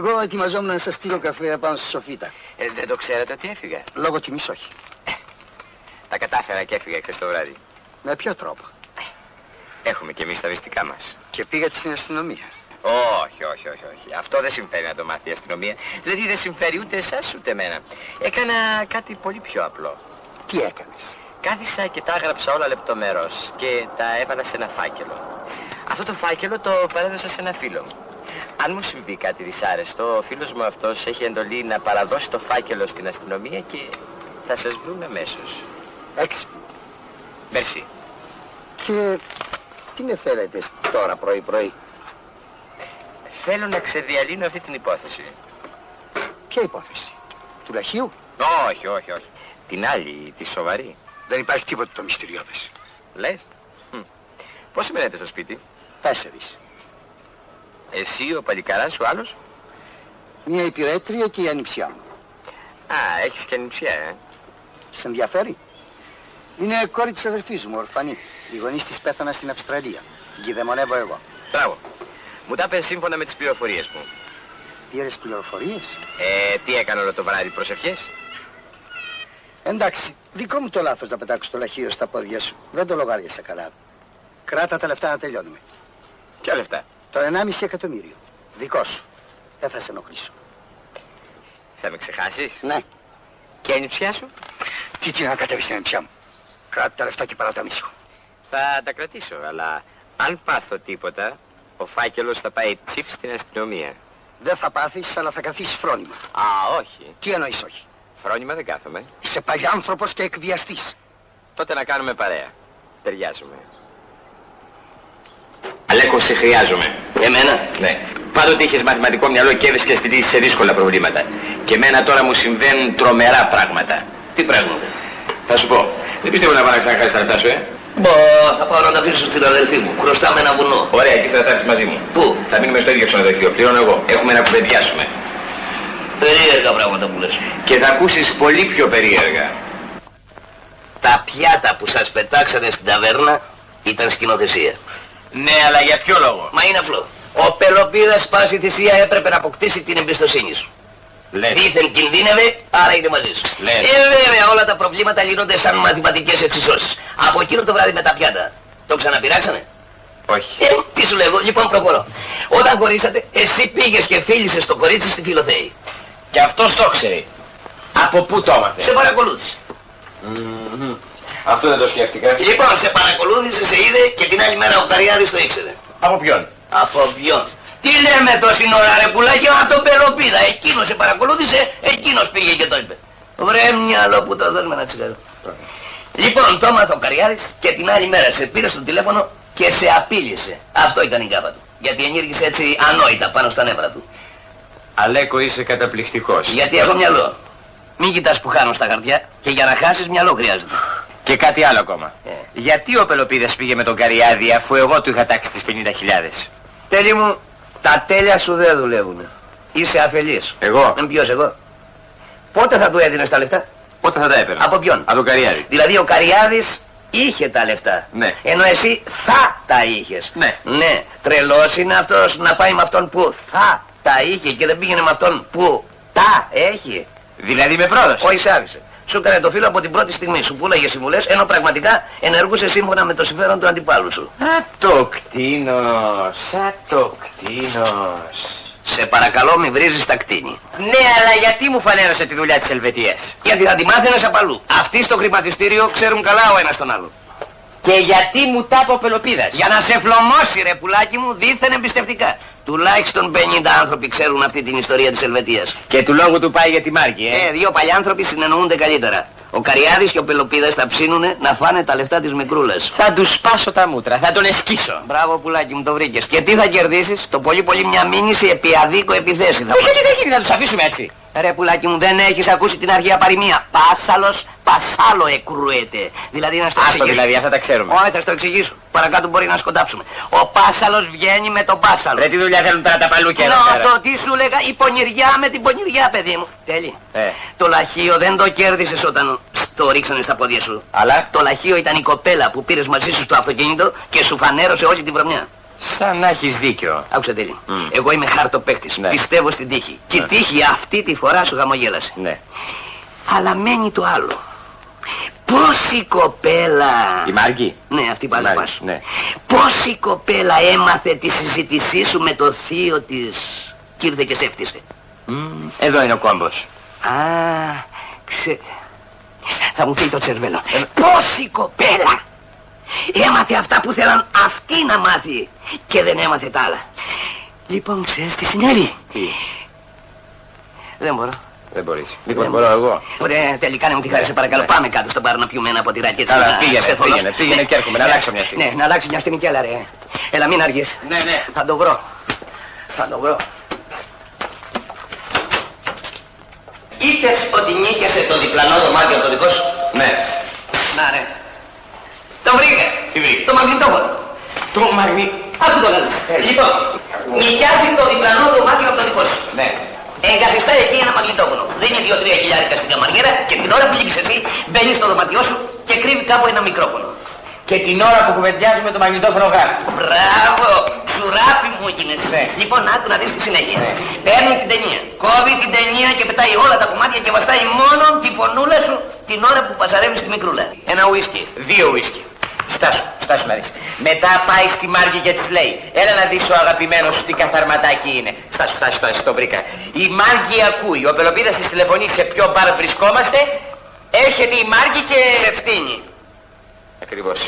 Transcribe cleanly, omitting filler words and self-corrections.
Εγώ ετοιμαζόμουν να σας στείλω καφέ πάνω στη σοφίτα. Δεν το ξέρετε ότι έφυγα? Λόγω τιμής όχι. Τα κατάφερα και έφυγα χθες το βράδυ. Με ποιο τρόπο? Έχουμε κι εμείς τα βυστικά μας. Και πήγατε στην αστυνομία? Όχι. Αυτό δεν συμφέρει να το μάθει η αστυνομία. Δηλαδή δεν συμφέρει ούτε εσάς ούτε εμένα. Έκανα κάτι πολύ πιο απλό. Τι έκανες? Κάθισα και τα έγραψα όλα λεπτομερώς και τα έβαλα σε ένα φάκελο. Αυτό το φάκελο το παρέδωσα σε ένα φίλο μου. Αν μου συμβεί κάτι δυσάρεστο, ο φίλος μου αυτός έχει εντολή να παραδώσει το φάκελο στην αστυνομία και θα σας βρουν αμέσως. Έξυπνο. Μερσή. Και τι με θέλετε τώρα πρωί-πρωί? Θέλω να ξεδιαλύνω αυτή την υπόθεση. Ποια υπόθεση? Του λαχείου? Όχι. Την άλλη, τη σοβαρή. Δεν υπάρχει τίποτα το μυστηριώδες. Λες? Πόσοι μένετε στο σπίτι? 4. Εσύ, ο παλικαράς, ο άλλος? Μια υπηρέτρια και η ανιψιά μου. Α, έχεις και ανιψιά, Σε ενδιαφέρει? Είναι κόρη της αδερφής μου, ορφανή. Οι γονείς της πέθαναν στην Αυστραλία. Την κηδεμονεύω εγώ. Μπράβο. Μου τα πες σύμφωνα με τις πληροφορίες μου. Πήρες πληροφορίες? Τι έκανε όλο το βράδυ, προσευχές? Εντάξει, δικό μου το λάθος να πετάξω το λαχείο στα πόδια σου. Δεν το λογάριασα καλά. Κράτα τα λεφτά να τελειώνουμε. Ποια λεφτά? Το 1,5 εκατομμύριο. Δικό σου. Δεν θα σε ενοχλήσω. Θα με ξεχάσεις? Ναι. Και η ανιψιά σου? Τι να κατέβεις στην ανιψιά μου. Κράτα τα λεφτά και παρά τα μίσχο. Θα τα κρατήσω, αλλά αν πάθω τίποτα, ο φάκελος θα πάει τσιπ στην αστυνομία. Δεν θα πάθεις, αλλά θα καθίσεις φρόνημα. Α, όχι. Τι εννοείς όχι? Φρόνημα δεν κάθομαι. Είσαι παλιάνθρωπος και εκβιαστής. Τότε να κάνουμε παρέα. Ταιριάζουμε. Αλέκο, σε χρειάζομαι. Εμένα? Ναι. Πάντοτε είχες μαθηματικό μυαλό και έβρισκες τη λύση σε δύσκολα προβλήματα. Και εμένα τώρα μου συμβαίνουν τρομερά πράγματα. Τι πράγματα? Θα σου πω. Δεν πιστεύω να πάω να ξαναχάσεις τα λεφτά σου, Μπα, θα πάω να τα αφήσω στην αδελφή μου. Χρωστάμε ένα βουνό. Ωραία, και θα τα έρθεις μαζί μου. Πού? Θα μείνουμε στο ίδιο ξενοδοχείο. Πληρώνω εγώ. Έχουμε να κουβεντιάσουμε. Περίεργα πράγματα που λες. Και θα ακούσεις πολύ πιο περίεργα. Τα πιάτα που σας πετάξανε στην ταβέρνα ήταν σκηνοθεσία. Ναι, αλλά για ποιο λόγο? Μα είναι απλό. Ο Πελοπίδας πάση θυσία έπρεπε να αποκτήσει την εμπιστοσύνη σου. Λες. Δήθεν κινδύνευε, άρα είναι μαζί σου. Λες. Βέβαια όλα τα προβλήματα λύνονται σαν μαθηματικές εξισώσεις. Από εκείνο το βράδυ με τα πιάτα. Το ξαναπειράξανε? Όχι. Τι σου λέγω, λοιπόν προχωρώ. Όταν χωρίσατε, εσύ πήγες και φίλησες το κορίτσι στη Φιλοθέη. Και αυτός το ξέρει. Από πού το έμαθε? Σε παρακολούθησε. Αυτό δεν το σκέφτηκα. Λοιπόν, σε παρακολούθησε, σε είδε και την άλλη μέρα ο Καριάδης το ήξερε. Από ποιον? Από ποιον? Τι λέμε τόση ώρα ρε πουλάκι, από τον Πελοπίδα. Εκείνος σε παρακολούθησε, εκείνος πήγε και το είπε. Βρε μυαλό που το δώσουμε ένα τσιγάρο. Λοιπόν, το έμαθε ο Καριάδης και την άλλη μέρα σε πήρε στο τηλέφωνο και σε απείλησε. Αυτό ήταν η γκάπα του. Γιατί ενήργησε έτσι ανόητα πάνω στα νεύρα του. Αλέκο, είσαι καταπληκτικός. Γιατί έχω μυαλό. Μην κοιτάς που χάνω στα χαρτιά και για να χάσεις μυαλό χρειάζεται. Και κάτι άλλο ακόμα. Γιατί ο Πελοπίδας πήγε με τον Καριάδη αφού εγώ του είχα τάξει τις 50.000? Τέλει μου, τα τέλεια σου δεν δουλεύουνε. Είσαι αφελής. Εγώ? Ποιος εγώ? Πότε θα του έδινες τα λεφτά? Πότε θα τα έπαιρνα? Από ποιον? Από τον Καριάδη. Δηλαδή ο Καριάδης είχε τα λεφτά. Ναι. Ενώ εσύ θα τα είχες. Ναι. Ναι. Τρελός είναι αυτός να πάει με αυτόν που θα τα είχε και δεν πήγαινε με αυτόν που τα έχει. Δηλαδή με πρόδωσε? Όχι, σ' άφησε. Σου έκανε το φίλο από την πρώτη στιγμή. Σου πουλάγε συμβουλές ενώ πραγματικά ενεργούσε σύμφωνα με το συμφέρον του αντιπάλου σου. Ατοκτίνος. Σε παρακαλώ μη βρίζεις τα κτίνη. Ναι, αλλά γιατί μου φανέρωσε τη δουλειά της Ελβετίας? Γιατί θα τη μάθαινες απ' αλλού. Αυτοί στο χρηματιστήριο ξέρουν καλά ο ένας τον άλλο. Και γιατί μου τα είπε ο Πελοπίδας? Για να σε φλωμώσει ρε πουλάκι μου δίθεν εμπιστευτικά. Τουλάχιστον 50 άνθρωποι ξέρουν αυτή την ιστορία της Ελβετίας. Και του λόγου του πάει για τη Μάρκη, Δύο παλιάνθρωποι συνεννοούνται καλύτερα. Ο Καριάδης και ο Πελοπίδας θα ψήνουνε να φάνε τα λεφτά της μικρούλας. Θα του σπάσω τα μούτρα, θα τον εσκίσω. Μπράβο πουλάκι μου, το βρήκες. Και τι θα κερδίσεις? Το πολύ πολύ μια μήνυση επί αδίκο επιθέση θα Γιατί δεν γίνει να τους αφήσουμε έτσι? Ρε πουλάκι μου, δεν έχεις ακούσει την αρχαία παροιμία? Πάσαλος, πασάλο εκρούεται. Δηλαδή να στο εξηγήσω. Δηλαδή, αυτά τα ξέρουμε. Όχι, θα στο εξηγήσω. Παρακάτω μπορεί να σκοντάψουμε. Ο πάσαλος βγαίνει με τον πάσαλο. Ρε τι δουλειά θέλουν τώρα τα παλούκια εδώ πέρα? Το τι σου λέγα, η πονηριά με την πονηριά, παιδί μου. Τέλει. Το λαχείο δεν το κέρδισες όταν το ρίξανε στα πόδια σου. Αλλά το λαχείο ήταν η κοπέλα που πήρες μαζί σου στο αυτοκίνητο και σου φανέρωσε όλη τη βρωμιά. Σαν να έχεις δίκιο. Άκουσα τέλει. Εγώ είμαι χαρτοπαίχτης. Ναι. Πιστεύω στην τύχη. Και η τύχη αυτή τη φορά σου χαμογέλασε. Ναι. Αλλά μένει το άλλο. Πώς η κοπέλα... Η Μάρκη. Ναι, αυτή πάλι Μάρκη, πας. ναι. Πώς η κοπέλα έμαθε τη συζήτησή σου με το θείο της και ήρθε και σε έφτιασε. Εδώ είναι ο κόμπος. Α, θα μου φύγει το τσερβέλο. Πώς η κοπέλα έμαθε αυτά που θέλαν αυτή να μάθει και δεν έμαθε τα άλλα. Λοιπόν, ξέρεις τι συνέβη? Τι? Δεν μπορώ. Δεν μπορείς. Μήπως μπορώ εγώ. Ωραία, τελικά να μου τη χάρη, σε παρακαλώ. Πάμε κάτω στον μπαρ να πιούμε ένα ποτηράκι έτσι. Καλά, να ξεφωνώ. πήγαινε και έρχομαι. Να αλλάξω μια στιγμή. Ναι, να αλλάξω μια στιγμή κι άλλα, ρε. Έλα, μην αργείς. Ναι. Θα το βρω. Θα το βρω. Είπες ότι νίκιασε το διπλανό δωμάτιο από το δικό σου? Ναι. Να ρε. Το βρήκα. Τι βρήκα? Το μαγνητόφωνο. Το μαγνη... Άκου το λάθος. Λοιπόν, νοικιάζει το διπλανό δωμάτιο από το δικό σου. Ναι. Εγκαθιστά εκεί ένα μαγνητόφωνο. Δίνει 2-3 χιλιάρικα στην καμαριέρα και την ώρα που λείπεις εσύ μπαίνεις στο δωμάτιό σου και κρύβει κάπου ένα μικρόφωνο. Και την ώρα που κουβεντιάζουμε το μαγνητόφωνο γράφει. Μπράβο! Σουράπι μου έγινες. Ναι. Λοιπόν, άκου να δεις τη συνέχεια. Ναι. Παίρνει την ταινία, κόβει την ταινία και πετάει όλα τα κομμάτια και βαστάει μόνο την φωνούλα σου την ώρα που πασαρεύεις τη μικρούλα. Ένα ουίσκι. 2 ουίσκι. Στάσου να δεις. Μετά πάει στη Μάρκη και της λέει: έλα να δεις ο αγαπημένος σου τι καθαρματάκι είναι. Στάσου, το βρήκα. Η Μάρκη ακούει, ο Πελοπίδας της τηλεφωνεί σε ποιο μπαρ βρισκόμαστε. Έρχεται η Μάρκη και ευθύνει. Ακριβώς.